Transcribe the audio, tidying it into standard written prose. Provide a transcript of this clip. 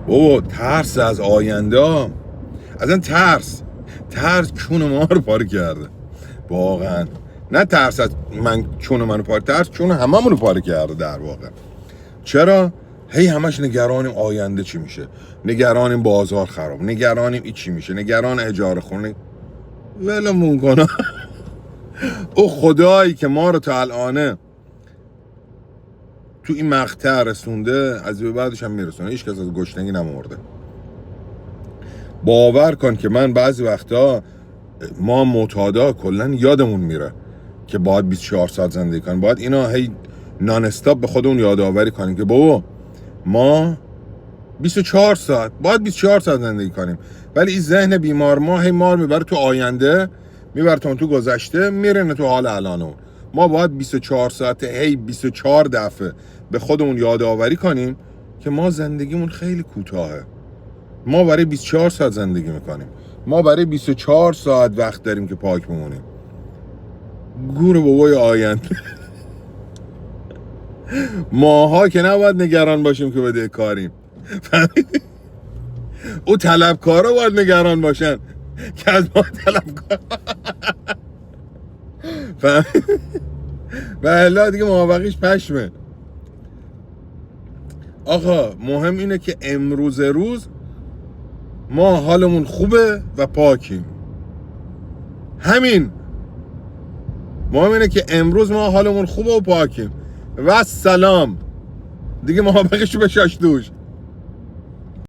بابا ترس از آینده، اصلا ترس چون ما رو پاره کرده واقعا. نه ترس از من چون منو پاره، ترس چون هممون رو پاره کرده در واقع. چرا؟ هی همش نگرانیم آینده چی میشه، نگرانیم بازار خراب، نگرانیم ای چی میشه، نگران اجاره خونه. ولمون کنه. او خدایی که ما رو تا الانه تو این مقطع رسونده، از به بعدش هم میرسونه. هیچ کس از گشنگی نمورده. باور کن که من بعضی وقتا ما معتادا کلا یادمون میره که باید 24 ساعت زندگی کنیم. باید اینا هی نان استاپ به خودمون یادآوری کنیم که بابا ما 24 ساعت باید 24 ساعت زندگی کنیم. ولی این ذهن بیمار ما هی مار میبره تو آینده، میبره تو گذشته، میرنه تو حال الانمون. ما باید 24 ساعت هی 24 دفعه به خودمون یادآوری کنیم که ما زندگیمون خیلی کوتاهه. ما برای 24 ساعت زندگی میکنیم. ما برای 24 ساعت وقت داریم که پاک بمونیم. گور بابای آینده. ماها که نباید نگران باشیم که بده کاریم. او طلبکارا باید نگران باشن که از ما طلبکار. و الا دیگه موافقیش پشمه. آقا مهم اینه که امروز روز ما حالمون خوبه و پاکیم. همین. مهم اینه که امروز ما حالمون خوبه و پاکیم. و سلام. دیگه موافقیشو بشاش دوش.